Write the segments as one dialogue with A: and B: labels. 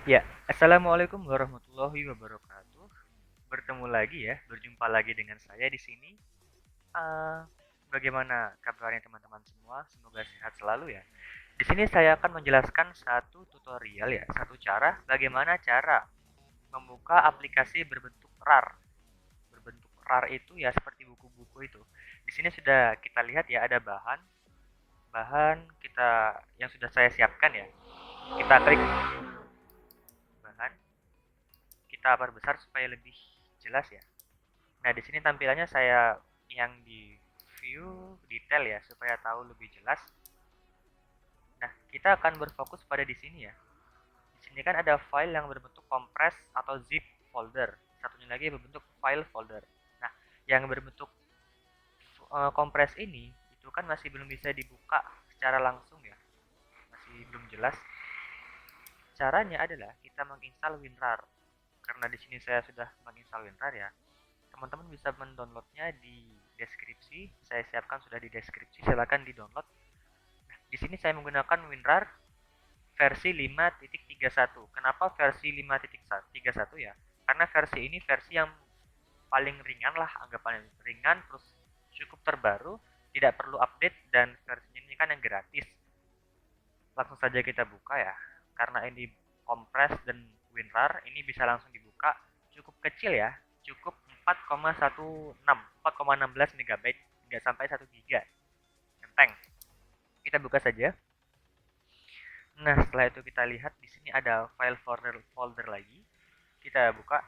A: Ya, assalamualaikum warahmatullahi wabarakatuh. Bertemu lagi ya, berjumpa lagi dengan saya di sini. Eh, Bagaimana kabarnya teman-teman semua? Semoga sehat selalu ya. Di sini saya akan menjelaskan satu tutorial ya, satu cara bagaimana cara membuka aplikasi berbentuk RAR. Berbentuk RAR itu ya seperti buku-buku itu. Di sini sudah kita lihat ya ada bahan kita yang sudah saya siapkan ya. Kita klik bahan, kita perbesar supaya lebih jelas ya. Nah, di sini tampilannya saya yang di view detail ya supaya tahu lebih jelas. Nah, kita akan berfokus pada di sini ya. Di sini kan ada file yang berbentuk compress atau zip folder. Satunya lagi berbentuk file folder. Nah, yang berbentuk compress ini itu kan masih belum bisa dibuka secara langsung ya. Masih belum jelas. Caranya adalah kita menginstal WinRAR. Karena di sini saya sudah menginstal WinRAR ya. Teman-teman bisa mendownloadnya di deskripsi. Saya siapkan sudah di deskripsi, silakan di-download. Di sini saya menggunakan WinRAR versi 5.31. Kenapa versi 5.31 ya? Karena versi ini versi yang paling ringan lah, anggapannya ringan, terus cukup terbaru, tidak perlu update, dan versinya ini kan yang gratis. Langsung saja kita buka ya. Karena ini compress dan WinRAR, ini bisa langsung dibuka. Cukup kecil ya, cukup 4,16 MB, nggak sampai 1 GB. Enteng. Kita buka saja. Nah, setelah itu kita lihat di sini ada file folder lagi. Kita buka.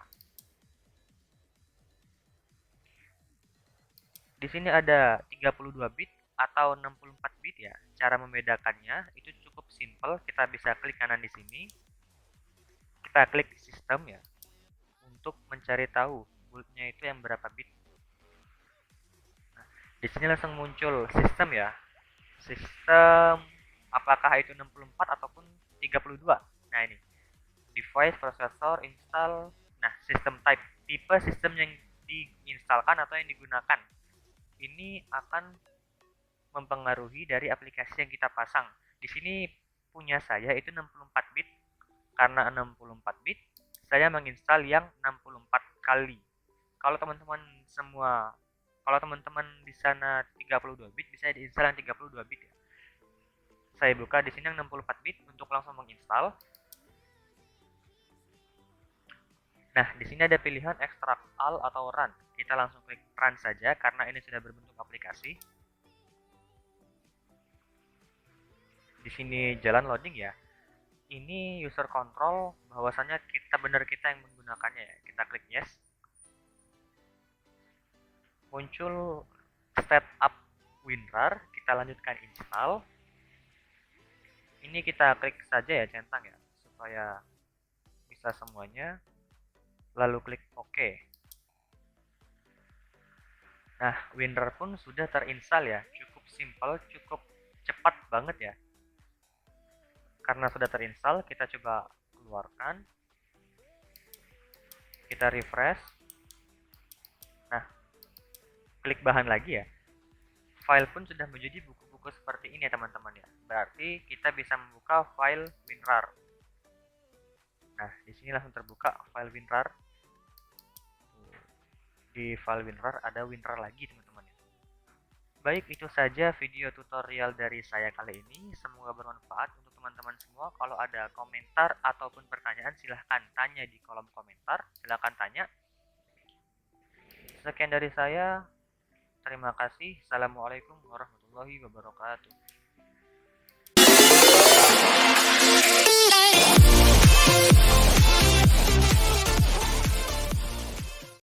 A: Di sini ada 32 bit atau 64 bit ya. Cara membedakannya itu cukup simple. Kita bisa klik kanan di sini. Kita klik sistem ya untuk mencari tahu bootnya itu yang berapa bit. Nah, di sini langsung muncul sistem ya. Sistem apakah itu 64 ataupun 32. Nah, ini device, processor, install. Nah, system type, tipe sistem yang diinstalkan atau yang digunakan. Ini akan mempengaruhi dari aplikasi yang kita pasang. Di sini punya saya itu 64 bit. Karena 64 bit, saya menginstal yang 64 kali. Kalau teman-teman semua, kalau teman-teman di sana 32 bit, bisa diinstal yang 32 bit ya. Saya buka di sini yang 64 bit untuk langsung menginstal. Nah, di sini ada pilihan extract all atau run. Kita langsung klik run saja karena ini sudah berbentuk aplikasi. Di sini jalan loading ya. Ini user control bahwasanya kita benar kita yang menggunakannya ya. Kita klik yes. Muncul setup WinRAR, kita lanjutkan install. Ini kita klik saja ya centang ya supaya bisa semuanya. Lalu klik OK. Nah, WinRAR pun sudah terinstall ya. Cukup simple, cukup cepat banget ya. Karena sudah terinstall, kita coba keluarkan. Kita refresh. Nah, klik bahan lagi ya. File pun sudah menjadi buku-buku seperti ini ya teman-teman ya. Berarti kita bisa membuka file WinRAR. Nah, di sini langsung terbuka file WinRAR. Di file WinRAR ada WinRAR lagi teman-teman ya. Baik, itu saja video tutorial dari saya kali ini. Semoga bermanfaat untuk teman-teman semua. Kalau ada komentar ataupun pertanyaan, silahkan tanya di kolom komentar. Silahkan tanya. Sekian dari saya. Terima kasih. Assalamualaikum warahmatullahi wabarakatuh.